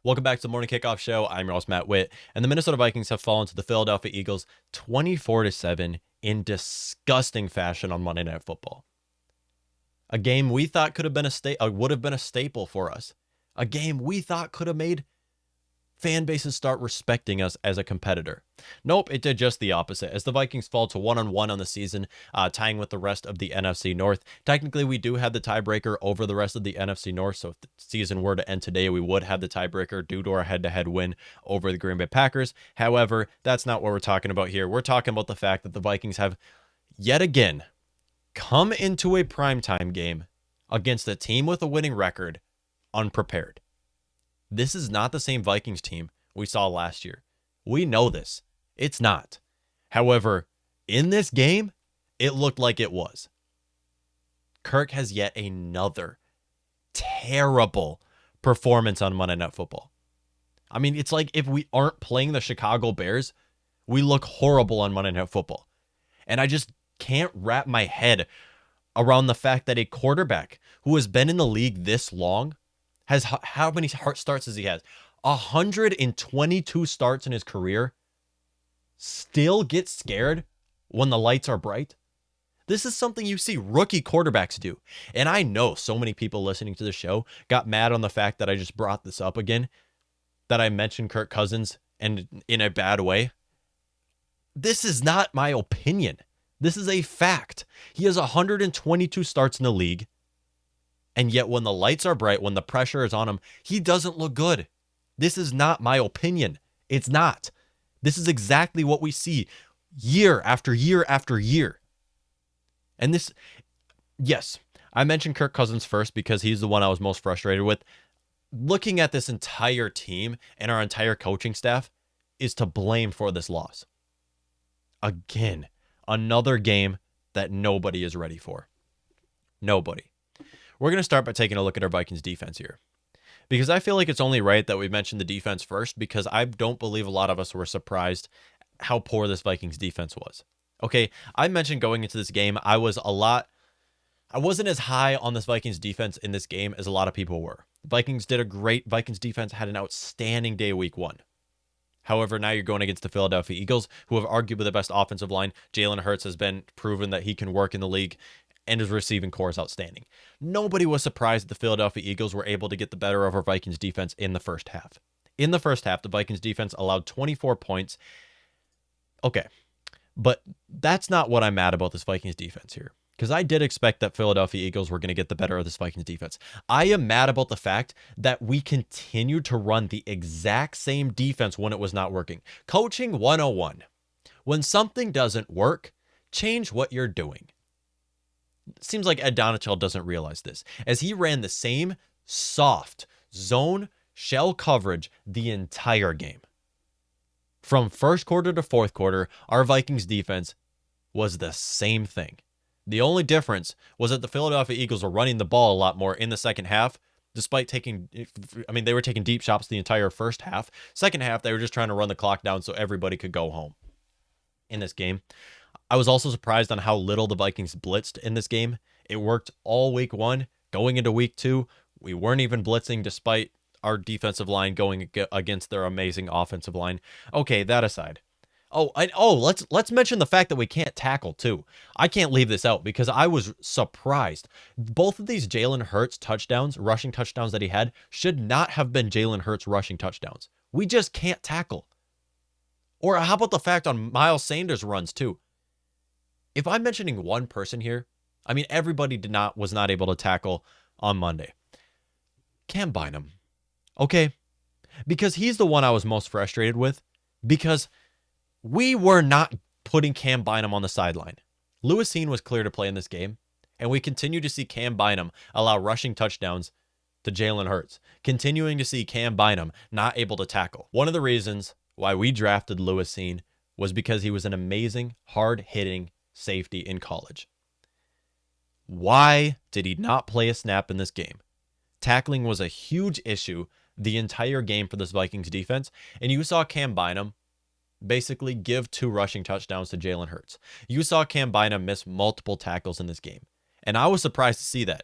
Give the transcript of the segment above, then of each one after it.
Welcome back to the Morning Kickoff Show. I'm your host, Matt Witt, and the Minnesota Vikings have fallen to the Philadelphia Eagles 24-7 in disgusting fashion on Monday Night Football. A game we thought could have been would have been a staple for us. A game we thought could have made fan bases start respecting us as a competitor. Nope, it did just the opposite, as the Vikings fall to 1-1 on the season, tying with the rest of the NFC North. Technically, we do have the tiebreaker over the rest of the NFC North, so if the season were to end today, we would have the tiebreaker due to our head-to-head win over the Green Bay Packers. However, that's not what we're talking about here. We're talking about the fact that the Vikings have, yet again, come into a primetime game against a team with a winning record unprepared. This is not the same Vikings team we saw last year. We know this. It's not. However, in this game, it looked like it was. Kirk has yet another terrible performance on Monday Night Football. I mean, it's like if we aren't playing the Chicago Bears, we look horrible on Monday Night Football. And I just can't wrap my head around the fact that a quarterback who has been in the league this long has how many starts does he has? 122 starts in his career. Still gets scared when the lights are bright. This is something you see rookie quarterbacks do. And I know so many people listening to the show got mad on the fact that I just brought this up again, that I mentioned Kirk Cousins and in a bad way. This is not my opinion. This is a fact. He has 122 starts in the league. And yet when the lights are bright, when the pressure is on him, he doesn't look good. This is not my opinion. It's not. This is exactly what we see year after year after year. And this, yes, I mentioned Kirk Cousins first because he's the one I was most frustrated with. Looking at this entire team and our entire coaching staff is to blame for this loss. Again, another game that nobody is ready for. Nobody. We're going to start by taking a look at our Vikings defense here, because I feel like it's only right that we mention the defense first, because I don't believe a lot of us were surprised how poor this Vikings defense was. Okay, I mentioned going into this game, I wasn't as high on this Vikings defense in this game as a lot of people were. Vikings defense had an outstanding day week one. However, now you're going against the Philadelphia Eagles, who have arguably the best offensive line. Jalen Hurts has been proven that he can work in the league, and his receiving core is outstanding. Nobody was surprised that the Philadelphia Eagles were able to get the better of our Vikings defense in the first half. In the first half, the Vikings defense allowed 24 points. Okay, but that's not what I'm mad about this Vikings defense here, because I did expect that Philadelphia Eagles were going to get the better of this Vikings defense. I am mad about the fact that we continued to run the exact same defense when it was not working. Coaching 101. When something doesn't work, change what you're doing. Seems like Ed Donatell doesn't realize this, as he ran the same soft zone shell coverage the entire game. From first quarter to fourth quarter, our Vikings defense was the same thing. The only difference was that the Philadelphia Eagles were running the ball a lot more in the second half, despite they were taking deep shots the entire first half. Second half, they were just trying to run the clock down so everybody could go home in this game. I was also surprised on how little the Vikings blitzed in this game. It worked all week one. Going into week two, we weren't even blitzing despite our defensive line going against their amazing offensive line. Okay, that aside. Let's mention the fact that we can't tackle too. I can't leave this out because I was surprised. Both of these Jalen Hurts touchdowns, rushing touchdowns that he had, should not have been Jalen Hurts rushing touchdowns. We just can't tackle. Or how about the fact on Miles Sanders runs too? If I'm mentioning one person here, I mean, everybody was not able to tackle on Monday. Cam Bynum. Okay? Because he's the one I was most frustrated with, because we were not putting Cam Bynum on the sideline. Lewis Cine was clear to play in this game, and we continue to see Cam Bynum allow rushing touchdowns to Jalen Hurts, continuing to see Cam Bynum not able to tackle. One of the reasons why we drafted Lewis Cine was because he was an amazing, hard-hitting safety in college. Why did he not play a snap in this game? Tackling was a huge issue the entire game for this Vikings defense, and you saw Cam Bynum basically give 2 rushing touchdowns to Jalen Hurts. You saw Cam Bynum miss multiple tackles in this game, and I was surprised to see that,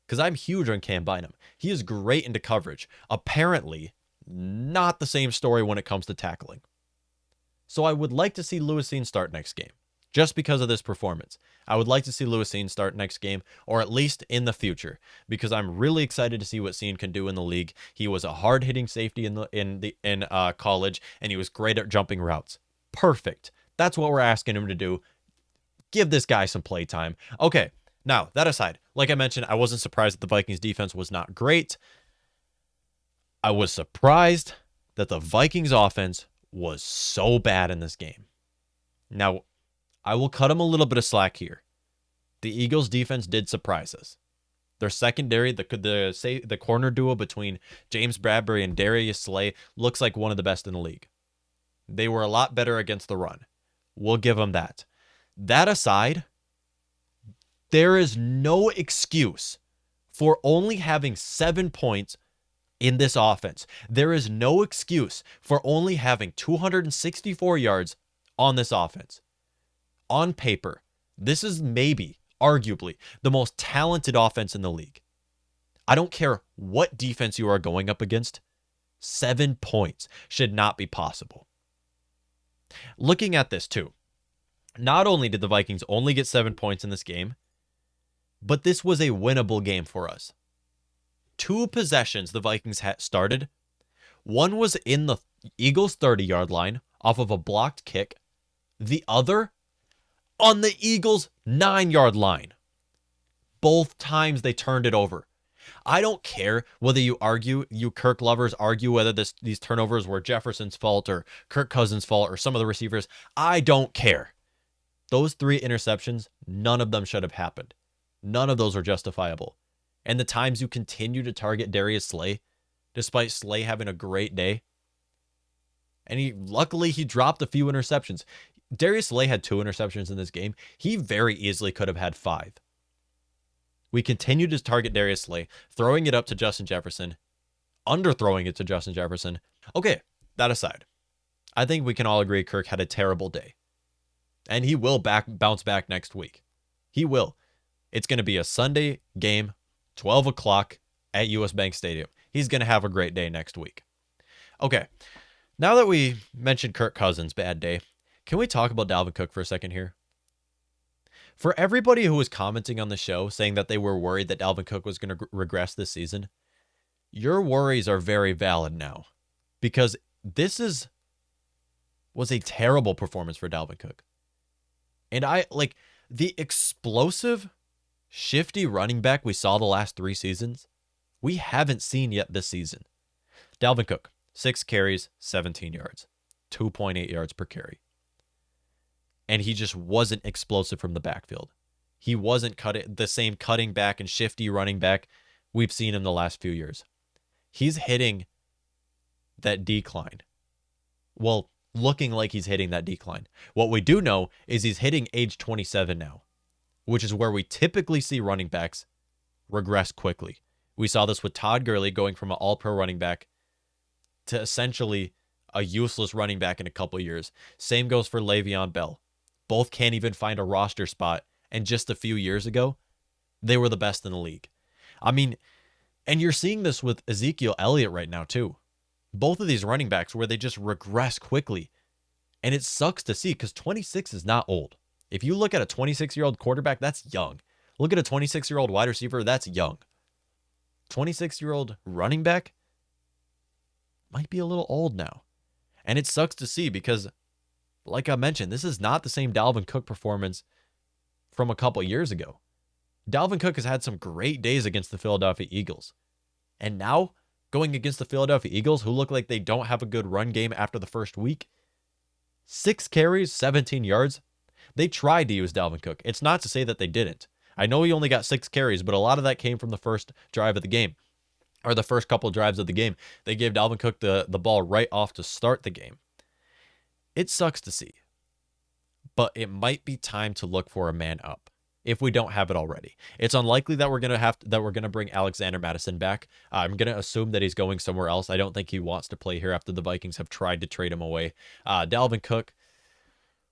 because I'm huge on Cam Bynum. He is great into coverage. Apparently, not the same story when it comes to tackling. So I would like to see Lewis Cine start next game, just because of this performance. I would like to see Lewis Cine start next game, or at least in the future, because I'm really excited to see what Cine can do in the league. He was a hard-hitting safety in college, and he was great at jumping routes. Perfect. That's what we're asking him to do. Give this guy some play time. Okay, now, that aside, like I mentioned, I wasn't surprised that the Vikings defense was not great. I was surprised that the Vikings offense was so bad in this game. Now, I will cut him a little bit of slack here. The Eagles defense did surprise us. Their secondary, the corner duo between James Bradbury and Darius Slay looks like one of the best in the league. They were a lot better against the run. We'll give them that. That aside, there is no excuse for only having 7 points in this offense. There is no excuse for only having 264 yards on this offense. On paper, this is maybe, arguably, the most talented offense in the league. I don't care what defense you are going up against, 7 points should not be possible. Looking at this too, not only did the Vikings only get 7 points in this game, but this was a winnable game for us. 2 possessions the Vikings had started. One was in the Eagles' 30-yard line off of a blocked kick. The other on the Eagles' 9-yard line. Both times they turned it over. I don't care whether you Kirk lovers argue whether these turnovers were Jefferson's fault or Kirk Cousins' fault or some of the receivers. I don't care. Those 3 interceptions, none of them should have happened. None of those are justifiable. And the times you continue to target Darius Slay, despite Slay having a great day. And luckily he dropped a few interceptions. Darius Slay had 2 interceptions in this game. He very easily could have had 5. We continue to target Darius Slay, throwing it up to Justin Jefferson, underthrowing it to Justin Jefferson. Okay, that aside, I think we can all agree Kirk had a terrible day. And he will bounce back next week. He will. It's going to be a Sunday game, 12 o'clock at US Bank Stadium. He's going to have a great day next week. Okay, now that we mentioned Kirk Cousins' bad day, can we talk about Dalvin Cook for a second here? For everybody who was commenting on the show saying that they were worried that Dalvin Cook was going to regress this season, your worries are very valid now, because this was a terrible performance for Dalvin Cook. And the explosive, shifty running back we saw the last 3 seasons, we haven't seen yet this season. Dalvin Cook, 6 carries, 17 yards, 2.8 yards per carry. And he just wasn't explosive from the backfield. He wasn't the same cutting back and shifty running back we've seen in the last few years. He's hitting that decline. Well, looking like he's hitting that decline. What we do know is he's hitting age 27 now, which is where we typically see running backs regress quickly. We saw this with Todd Gurley going from an all-pro running back to essentially a useless running back in a couple years. Same goes for Le'Veon Bell. Both can't even find a roster spot, and just a few years ago, they were the best in the league. I mean, and you're seeing this with Ezekiel Elliott right now too. Both of these running backs where they just regress quickly. And it sucks to see because 26 is not old. If you look at a 26-year-old quarterback, that's young. Look at a 26-year-old wide receiver, that's young. 26-year-old running back might be a little old now. And it sucks to see because, like I mentioned, this is not the same Dalvin Cook performance from a couple years ago. Dalvin Cook has had some great days against the Philadelphia Eagles. And now, going against the Philadelphia Eagles, who look like they don't have a good run game after the first week, 6 carries, 17 yards. They tried to use Dalvin Cook. It's not to say that they didn't. I know he only got 6 carries, but a lot of that came from the first drive of the game, or the first couple of drives of the game. They gave Dalvin Cook the ball right off to start the game. It sucks to see, but it might be time to look for a man up if we don't have it already. It's unlikely that we're gonna bring Alexander Mattison back. I'm gonna assume that he's going somewhere else. I don't think he wants to play here after the Vikings have tried to trade him away. Dalvin Cook,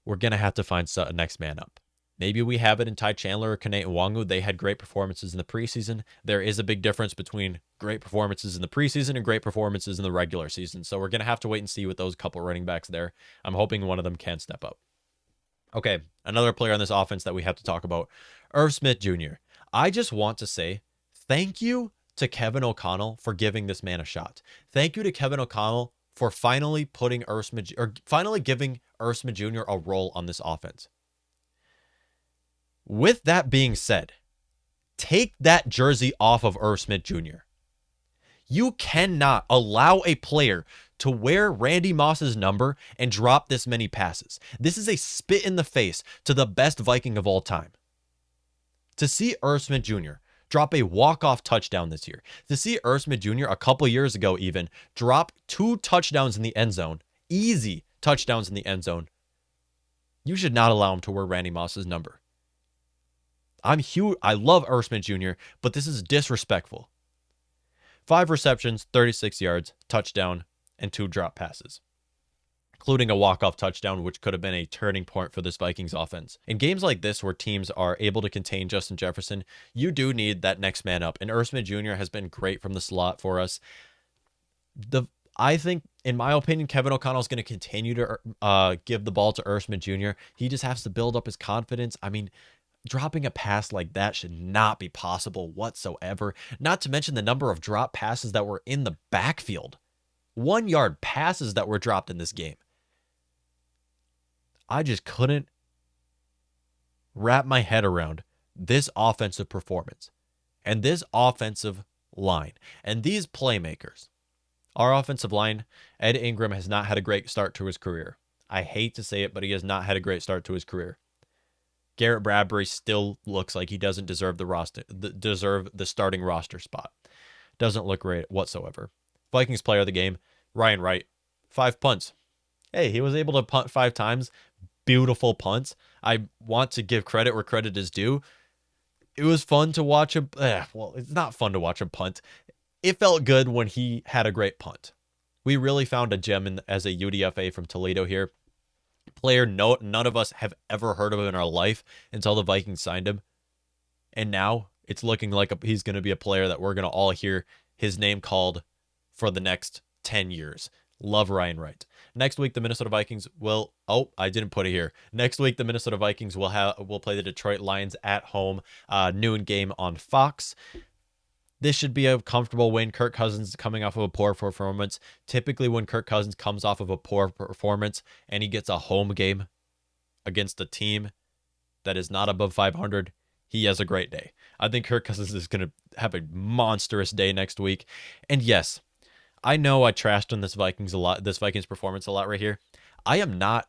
we're gonna have to find a next man up. Maybe we have it in Ty Chandler or Kane Nwangu. They had great performances in the preseason. There is a big difference between great performances in the preseason and great performances in the regular season. So we're going to have to wait and see with those couple running backs there. I'm hoping one of them can step up. Okay, another player on this offense that we have to talk about, Irv Smith Jr. I just want to say thank you to Kevin O'Connell for giving this man a shot. Thank you to Kevin O'Connell for finally giving Irv Smith Jr. a role on this offense. With that being said, take that jersey off of Irv Smith Jr. You cannot allow a player to wear Randy Moss's number and drop this many passes. This is a spit in the face to the best Viking of all time. To see Irv Smith Jr. drop a walk-off touchdown this year, to see Irv Smith Jr. a couple years ago even drop 2 touchdowns in the end zone, easy touchdowns in the end zone, you should not allow him to wear Randy Moss's number. I'm huge. I love Irv Smith Jr., but this is disrespectful. 5 receptions, 36 yards, touchdown, and 2 drop passes, including a walk-off touchdown, which could have been a turning point for this Vikings offense. In games like this where teams are able to contain Justin Jefferson, you do need that next man up, and Irv Smith Jr. has been great from the slot for us. I think, in my opinion, Kevin O'Connell is going to continue to give the ball to Irv Smith Jr. He just has to build up his confidence. I mean, dropping a pass like that should not be possible whatsoever. Not to mention the number of drop passes that were in the backfield. 1-yard passes that were dropped in this game. I just couldn't wrap my head around this offensive performance and this offensive line and these playmakers. Our offensive line, Ed Ingram has not had a great start to his career. I hate to say it, but he has not had a great start to his career. Garrett Bradbury still looks like he doesn't deserve the starting roster spot. Doesn't look great whatsoever. Vikings player of the game, Ryan Wright, 5 punts. Hey, he was able to punt 5 times. Beautiful punts. I want to give credit where credit is due. It was fun to watch him. Well, it's not fun to watch him punt. It felt good when he had a great punt. We really found a gem as a UDFA from Toledo here. Player none of us have ever heard of him in our life until the Vikings signed him. And now it's looking like he's going to be a player that we're going to all hear his name called for the next 10 years. Love Ryan Wright. Next week, the Minnesota Vikings will... Oh, I didn't put it here. Next week, the Minnesota Vikings will play the Detroit Lions at home. Noon game on Fox. This should be a comfortable win. Kirk Cousins is coming off of a poor performance. Typically, when Kirk Cousins comes off of a poor performance and he gets a home game against a team that is not above 500, he has a great day. I think Kirk Cousins is going to have a monstrous day next week. And yes, I know I trashed on this Vikings performance a lot right here. I am not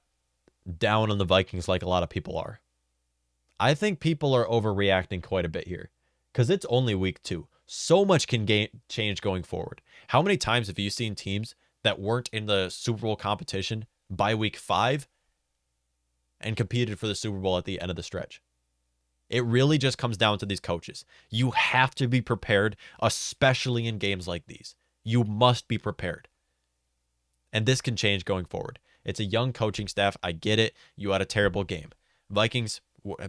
down on the Vikings like a lot of people are. I think people are overreacting quite a bit here because it's only week 2. So much can change going forward. How many times have you seen teams that weren't in the Super Bowl competition by week 5 and competed for the Super Bowl at the end of the stretch? It really just comes down to these coaches. You have to be prepared, especially in games like these. You must be prepared. And this can change going forward. It's a young coaching staff. I get it. You had a terrible game. Vikings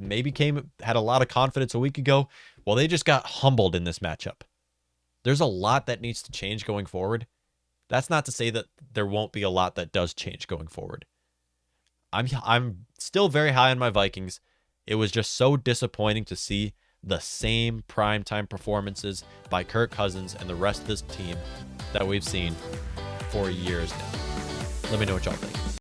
maybe had a lot of confidence a week ago. Well, they just got humbled in this matchup. There's a lot that needs to change going forward. That's not to say that there won't be a lot that does change going forward. I'm still very high on my Vikings. It was just so disappointing to see the same primetime performances by Kirk Cousins and the rest of this team that we've seen for years now. Let me know what y'all think.